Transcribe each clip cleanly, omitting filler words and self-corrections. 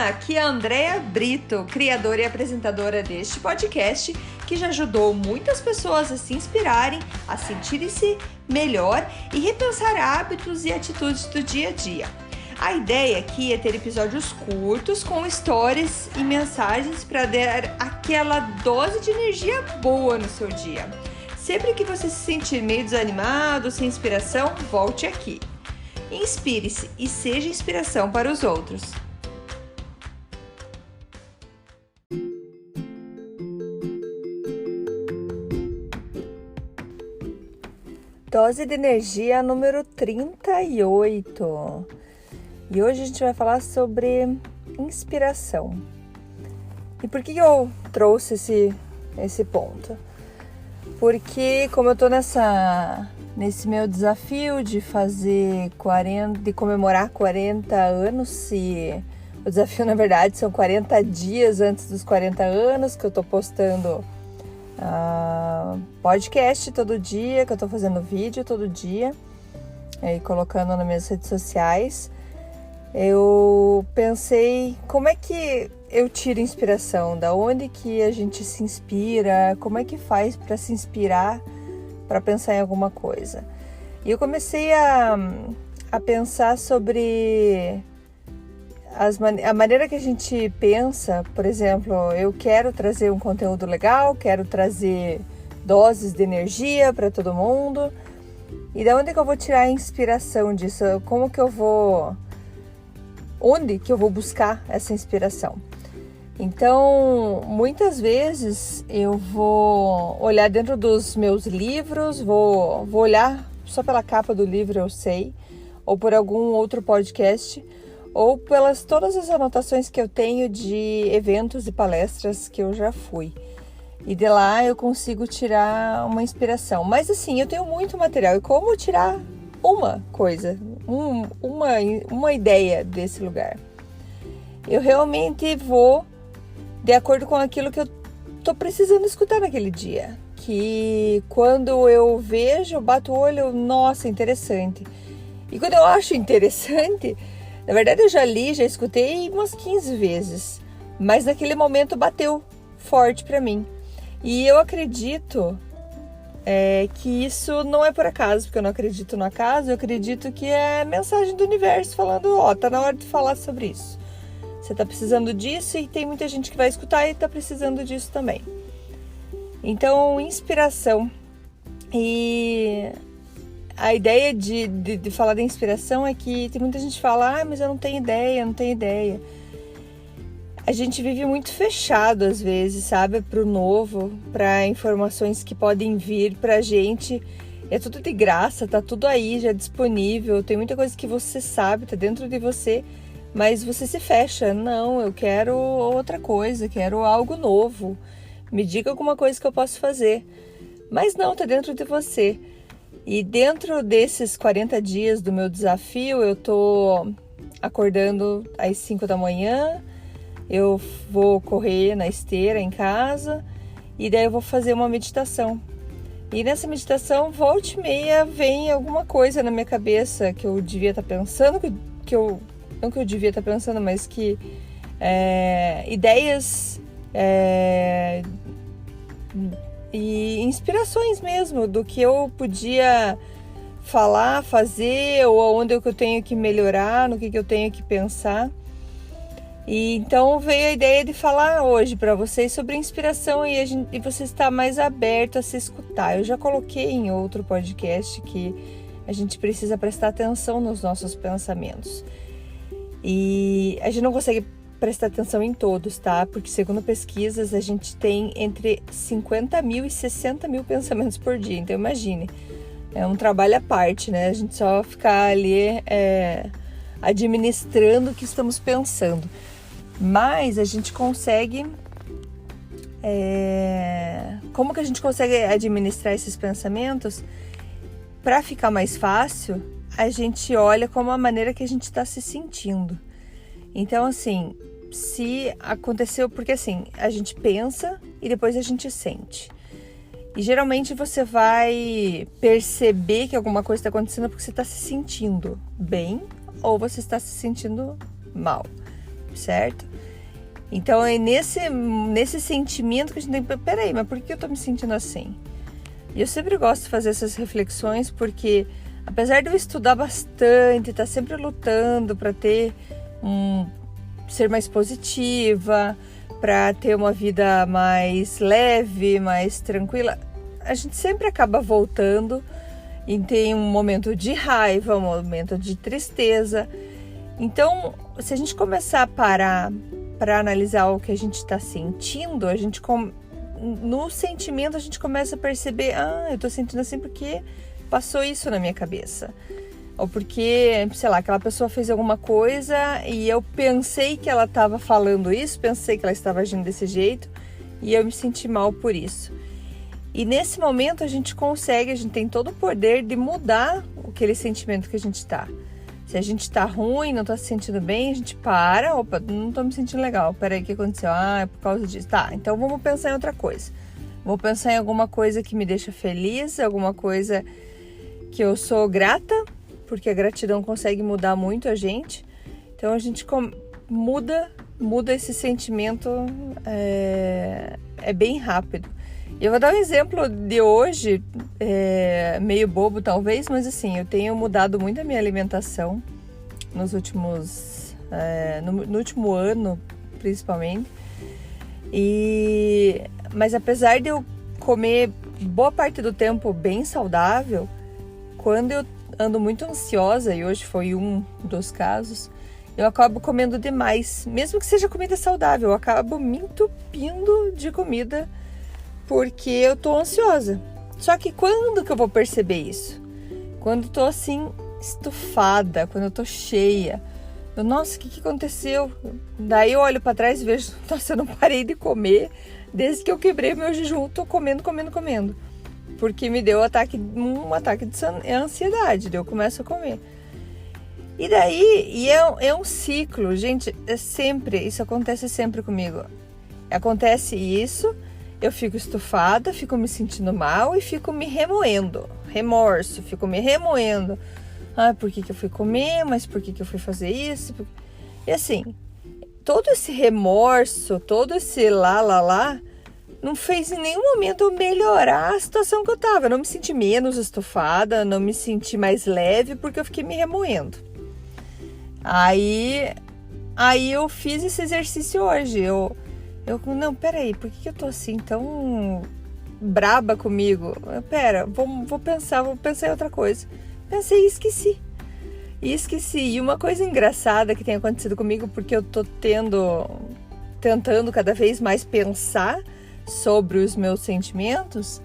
Olá, aqui é a Andrea Brito, criadora e apresentadora deste podcast, que já ajudou muitas pessoas a se inspirarem, a sentirem-se melhor e repensar hábitos e atitudes do dia a dia. A ideia aqui é ter episódios curtos com histórias e mensagens para dar aquela dose de energia boa no seu dia. Sempre que você se sentir meio desanimado, sem inspiração, volte aqui. Inspire-se e seja inspiração para os outros. Dose de energia número 38. E hoje a gente vai falar sobre inspiração. E por que eu trouxe esse ponto? Porque como eu tô nesse meu desafio de comemorar 40 anos, e o desafio na verdade são 40 dias antes dos 40 anos, que eu tô postando podcast todo dia, que eu tô fazendo vídeo todo dia e colocando nas minhas redes sociais. Eu pensei, como é que eu tiro inspiração? Da onde que a gente se inspira? Como é que faz para se inspirar, para pensar em alguma coisa? E eu comecei a pensar sobre a maneira que a gente pensa. Por exemplo, eu quero trazer um conteúdo legal, quero trazer doses de energia para todo mundo. E da onde que eu vou tirar a inspiração disso? Onde que eu vou buscar essa inspiração? Então, muitas vezes eu vou olhar dentro dos meus livros, vou olhar só pela capa do livro, eu sei, ou por algum outro podcast, ou pelas todas as anotações que eu tenho de eventos e palestras que eu já fui. E de lá eu consigo tirar uma inspiração. Mas assim, eu tenho muito material. E como tirar uma coisa, uma ideia desse lugar? Eu realmente vou de acordo com aquilo que eu tô precisando escutar naquele dia. Que quando eu vejo, eu bato o olho, nossa, interessante. E quando eu acho interessante, na verdade eu já li, já escutei umas 15 vezes. Mas naquele momento bateu forte pra mim. E eu acredito que isso não é por acaso, porque eu não acredito no acaso, eu acredito que é mensagem do universo falando, tá na hora de falar sobre isso. Você tá precisando disso e tem muita gente que vai escutar e tá precisando disso também. Então, inspiração. E a ideia de falar da inspiração é que tem muita gente que fala, mas eu não tenho ideia. A gente vive muito fechado às vezes, sabe? Pro novo, para informações que podem vir pra gente. É tudo de graça, tá tudo aí, já disponível. Tem muita coisa que você sabe, tá dentro de você, mas você se fecha. Não, eu quero outra coisa, quero algo novo. Me diga alguma coisa que eu posso fazer. Mas não, tá dentro de você. E dentro desses 40 dias do meu desafio, eu tô acordando às 5 da manhã, eu vou correr na esteira em casa e daí eu vou fazer uma meditação. E nessa meditação, volta e meia, vem alguma coisa na minha cabeça que eu devia estar pensando, não que eu devia estar pensando, mas que ideias e inspirações mesmo do que eu podia falar, fazer, ou onde eu tenho que melhorar, no que eu tenho que pensar. E então veio a ideia de falar hoje para vocês sobre inspiração e você está mais aberto a se escutar. Eu já coloquei em outro podcast que a gente precisa prestar atenção nos nossos pensamentos. E a gente não consegue prestar atenção em todos, tá? Porque segundo pesquisas a gente tem entre 50 mil e 60 mil pensamentos por dia. Então imagine, é um trabalho à parte, né? A gente só ficar ali administrando o que estamos pensando. Mas a gente consegue... Como que a gente consegue administrar esses pensamentos? Para ficar mais fácil, a gente olha como a maneira que a gente está se sentindo. Então, assim, se aconteceu... Porque, assim, a gente pensa e depois a gente sente. E geralmente você vai perceber que alguma coisa está acontecendo porque você está se sentindo bem ou você está se sentindo mal. certo? Então é nesse sentimento que a gente tem que... Peraí, mas por que eu tô me sentindo assim? E eu sempre gosto de fazer essas reflexões porque, apesar de eu estudar bastante, estar sempre lutando para ser mais positiva, para ter uma vida mais leve, mais tranquila, a gente sempre acaba voltando e tem um momento de raiva, um momento de tristeza. Então, se a gente começar a parar para analisar o que a gente está sentindo, no sentimento a gente começa a perceber, eu tô sentindo assim porque passou isso na minha cabeça. Ou porque, sei lá, aquela pessoa fez alguma coisa e eu pensei que ela estava falando isso, pensei que ela estava agindo desse jeito e eu me senti mal por isso. E nesse momento a gente tem todo o poder de mudar aquele sentimento que a gente está. Se a gente tá ruim, não tá se sentindo bem, a gente para, opa, não tô me sentindo legal, peraí, o que aconteceu? É por causa disso. Tá, então vamos pensar em outra coisa. Vou pensar em alguma coisa que me deixa feliz, alguma coisa que eu sou grata, porque a gratidão consegue mudar muito a gente. Então a gente muda esse sentimento, é bem rápido. Eu vou dar um exemplo de hoje, meio bobo talvez, mas assim, eu tenho mudado muito a minha alimentação nos últimos, no último ano, principalmente. Mas apesar de eu comer boa parte do tempo bem saudável, quando eu ando muito ansiosa, e hoje foi um dos casos, eu acabo comendo demais, mesmo que seja comida saudável, eu acabo me entupindo de comida porque eu tô ansiosa. Só que quando que eu vou perceber isso? Quando eu tô assim, estufada, quando eu tô cheia. Nossa, o que aconteceu? Daí eu olho pra trás e vejo, nossa, eu não parei de comer desde que eu quebrei meu jejum, tô comendo. Porque me deu um ataque de ansiedade, daí eu começo a comer. E daí, é um ciclo, gente, isso acontece sempre comigo. Acontece isso, eu fico estufada, fico me sentindo mal e fico me remoendo. Remorso, fico me remoendo. Por que eu fui comer? Mas por que eu fui fazer isso? E assim, todo esse remorso, todo esse lá, não fez em nenhum momento eu melhorar a situação que eu tava. Eu não me senti menos estufada, não me senti mais leve porque eu fiquei me remoendo. Aí eu fiz esse exercício hoje. Não, peraí, por que eu tô assim tão braba comigo? Vou pensar em outra coisa. Pensei e esqueci. E uma coisa engraçada que tem acontecido comigo, porque eu tô tentando cada vez mais pensar sobre os meus sentimentos,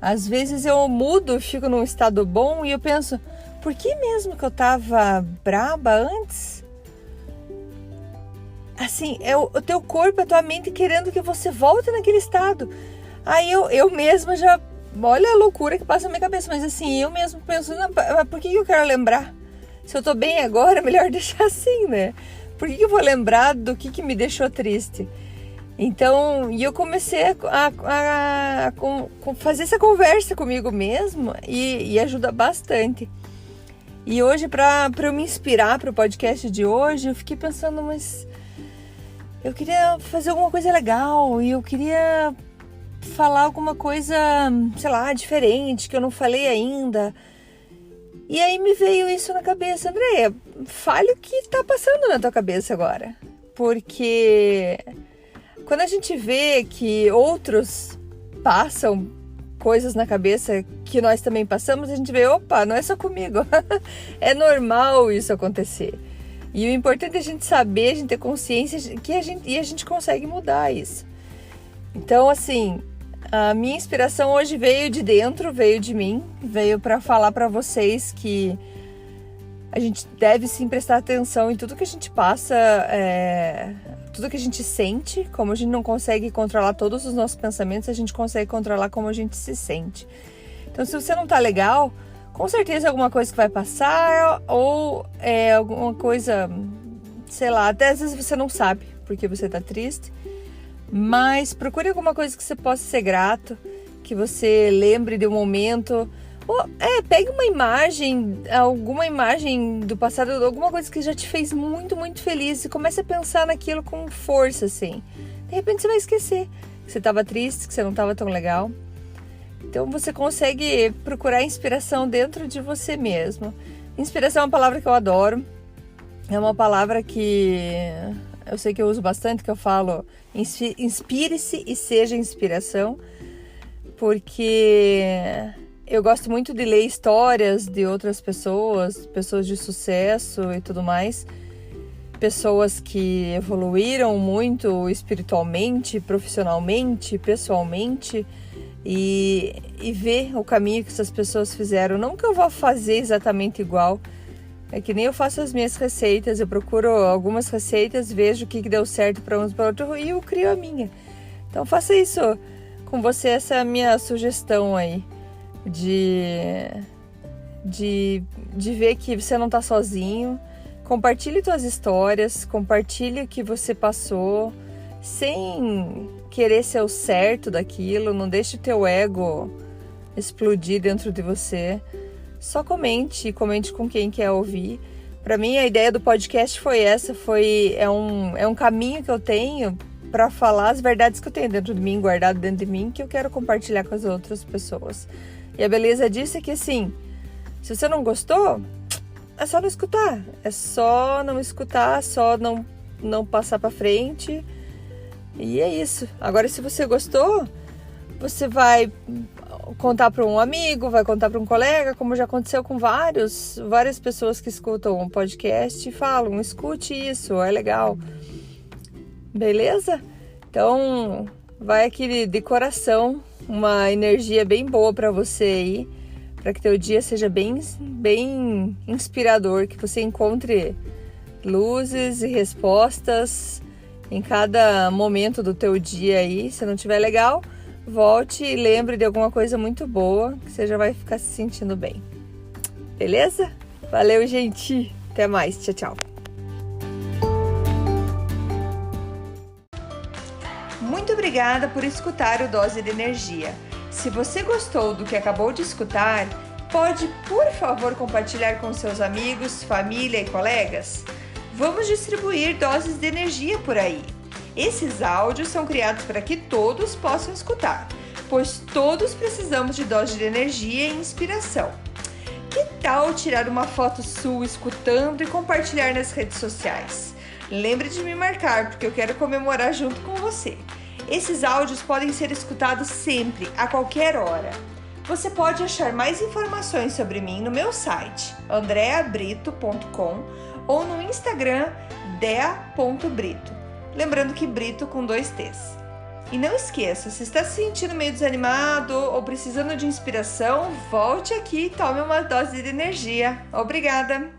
às vezes eu mudo, fico num estado bom e eu penso, por que mesmo que eu tava braba antes? Assim, é o teu corpo, a tua mente querendo que você volte naquele estado. Aí eu mesma já, olha a loucura que passa na minha cabeça, mas assim, eu mesmo penso, não, por que eu quero lembrar? Se eu tô bem agora, é melhor deixar assim, né? Por que eu vou lembrar do que me deixou triste? Então, eu comecei a fazer essa conversa comigo mesmo e ajuda bastante. E hoje, para eu me inspirar para o podcast de hoje, eu fiquei pensando, mas eu queria fazer alguma coisa legal e eu queria falar alguma coisa, sei lá, diferente, que eu não falei ainda. E aí me veio isso na cabeça, Andréia, fale o que tá passando na tua cabeça agora. Porque quando a gente vê que outros passam coisas na cabeça que nós também passamos, a gente vê, opa, não é só comigo. É normal isso acontecer. E o importante é a gente saber, a gente ter consciência que a gente consegue mudar isso. Então, assim, a minha inspiração hoje veio de dentro, veio de mim, veio para falar para vocês que a gente deve sim prestar atenção em tudo que a gente passa, tudo que a gente sente. Como a gente não consegue controlar todos os nossos pensamentos, a gente consegue controlar como a gente se sente. Então, se você não tá legal, com certeza é alguma coisa que vai passar, ou é alguma coisa, sei lá, até às vezes você não sabe porque você tá triste, mas procure alguma coisa que você possa ser grato, que você lembre de um momento, Pegue uma imagem, alguma imagem do passado, alguma coisa que já te fez muito, muito feliz e comece a pensar naquilo com força, assim. De repente você vai esquecer que você estava triste, que você não estava tão legal. Então você consegue procurar inspiração dentro de você mesmo. Inspiração é uma palavra que eu adoro. É uma palavra que eu sei que eu uso bastante, que eu falo, inspire-se e seja inspiração. Porque eu gosto muito de ler histórias de outras pessoas, pessoas de sucesso e tudo mais. Pessoas que evoluíram muito espiritualmente, profissionalmente, pessoalmente. E ver o caminho que essas pessoas fizeram. Não que eu vá fazer exatamente igual. É que nem eu faço as minhas receitas. Eu procuro algumas receitas, vejo o que deu certo para uns e para outros e eu crio a minha. Então faça isso com você, essa é a minha sugestão aí. De ver que você não está sozinho. Compartilhe suas histórias, compartilhe o que você passou, sem querer ser o certo daquilo, não deixe o teu ego explodir dentro de você. Só comente com quem quer ouvir. Para mim, a ideia do podcast foi essa, é um caminho que eu tenho para falar as verdades que eu tenho dentro de mim, guardado dentro de mim, que eu quero compartilhar com as outras pessoas. E a beleza disso é que, assim, se você não gostou, é só não escutar. É só não escutar, só não passar para frente. E é isso. Agora, se você gostou, você vai contar para um amigo, vai contar para um colega, como já aconteceu com várias pessoas que escutam um podcast e falam, escute isso, é legal. Beleza? Então, vai aqui de coração, uma energia bem boa para você aí, para que teu dia seja bem inspirador, que você encontre luzes e respostas em cada momento do teu dia aí. Se não estiver legal, volte e lembre de alguma coisa muito boa, que você já vai ficar se sentindo bem. Beleza? Valeu, gente! Até mais. Tchau, tchau. Muito obrigada por escutar o Dose de Energia. Se você gostou do que acabou de escutar, pode, por favor, compartilhar com seus amigos, família e colegas? Vamos distribuir doses de energia por aí. Esses áudios são criados para que todos possam escutar, pois todos precisamos de doses de energia e inspiração. Que tal tirar uma foto sua escutando e compartilhar nas redes sociais? Lembre de me marcar, porque eu quero comemorar junto com você. Esses áudios podem ser escutados sempre, a qualquer hora. Você pode achar mais informações sobre mim no meu site, andreabrito.com, ou no Instagram, dea.brito. Lembrando que Brito com 2 T's. E não esqueça, se está se sentindo meio desanimado ou precisando de inspiração, volte aqui e tome uma dose de energia. Obrigada!